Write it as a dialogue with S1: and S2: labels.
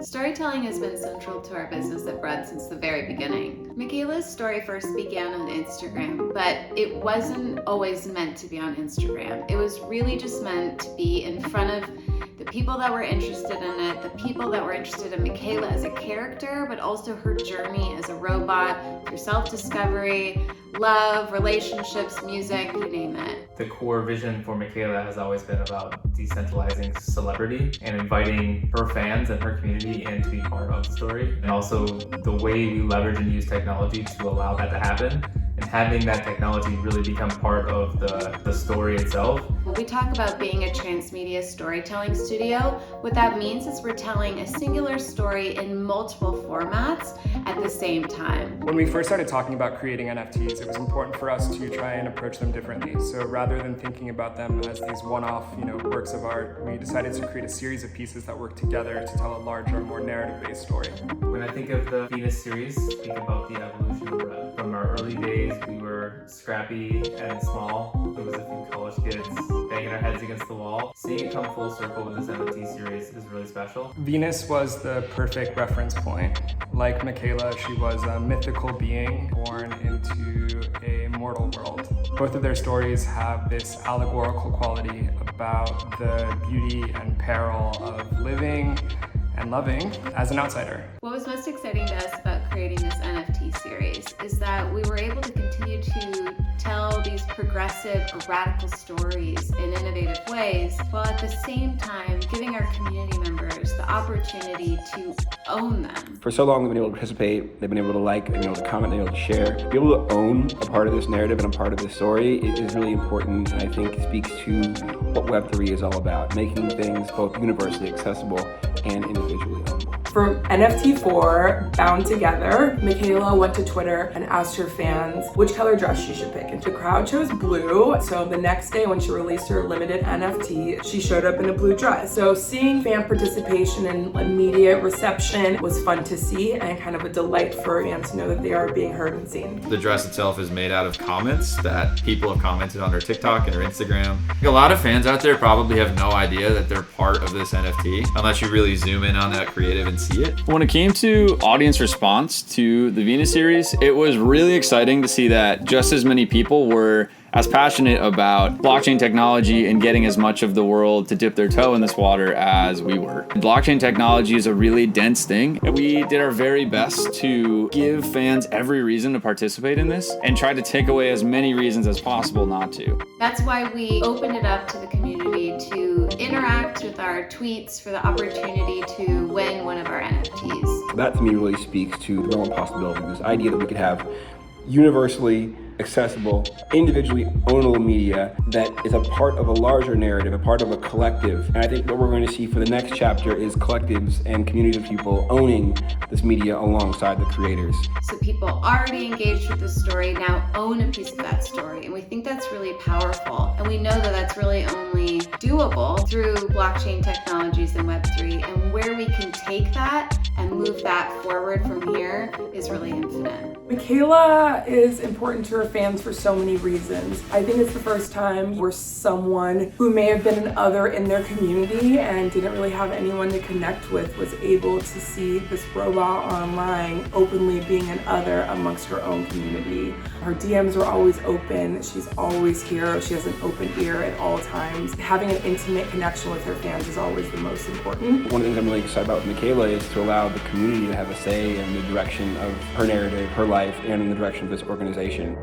S1: Storytelling has been central to our business at Brud since the very beginning. Miquela's story first began on Instagram, but it wasn't always meant to be on Instagram. It was really just meant to be in front of the people that were interested in it, the people that were interested in Miquela as a character, but also her journey as a robot through self-discovery, love, relationships, music, you name it.
S2: The core vision for Miquela has always been about decentralizing celebrity and inviting her fans and her community in to be part of the story. And also the way we leverage and use technology to allow that to happen, and having that technology really become part of the story itself.
S1: When we talk about being a transmedia storytelling studio, what that means is we're telling a singular story in multiple formats at the same time.
S3: When we first started talking about creating NFTs, it was important for us to try and approach them differently. So rather than thinking about them as these one-off, works of art, we decided to create a series of pieces that work together to tell a larger, more narrative-based story.
S2: When I think of the Venus series, think about the evolution of Brud. From our early days, we were scrappy and small. There was a few college kids banging our heads against the wall. Seeing it come full circle with this NFT series is really special.
S3: Venus was the perfect reference point. Like Miquela, she was a mythical being born into a mortal world. Both of their stories have this allegorical quality about the beauty and peril of living and loving as an outsider.
S1: What was most exciting to us about creating this NFT series is that we were able to continue to tell these progressive or radical stories in innovative ways, while at the same time giving our community members the opportunity to own them.
S4: For so long, they've been able to participate, they've been able to like, they've been able to comment, they've been able to share. To be able to own a part of this narrative and a part of this story is really important, and I think speaks to what Web3 is all about, making things both universally accessible and individually ownable.
S5: For NFT4 Bound Together, Miquela went to Twitter and asked her fans which color dress she should pick, and the crowd chose blue. So the next day when she released her limited NFT, she showed up in a blue dress. So seeing fan participation and immediate reception was fun to see, and kind of a delight for fans to know that they are being heard and seen.
S6: The dress itself is made out of comments that people have commented on her TikTok and her Instagram. A lot of fans out there probably have no idea that they're part of this NFT unless you really zoom in on that creative and see it.
S7: When it came to audience response to the Venus series, it was really exciting to see that just as many people were as passionate about blockchain technology and getting as much of the world to dip their toe in this water as we were. Blockchain technology is a really dense thing, and we did our very best to give fans every reason to participate in this and try to take away as many reasons as possible not to.
S1: That's why we opened it up to the community to interact with our tweets for the opportunity to win one of our NFTs.
S4: That to me really speaks to the realm of possibility, this idea that we could have universally accessible, individually ownable media that is a part of a larger narrative, a part of a collective. And I think what we're going to see for the next chapter is collectives and communities of people owning this media alongside the creators.
S1: So people already engaged with the story now own a piece of that story, and we think that's really powerful. And we know that that's really only doable through blockchain technologies and Web3, and where we can take that and move that forward from here is really infinite.
S5: Miquela is important to her fans for so many reasons. I think it's the first time where someone who may have been an other in their community and didn't really have anyone to connect with was able to see this robot online openly being an other amongst her own community. Her DMs are always open. She's always here. She has an open ear at all times. Having an intimate connection with her fans is always the most important.
S4: One of the things I'm really excited about with Miquela is to allow the community to have a say in the direction of her narrative, her life, and in the direction of this organization.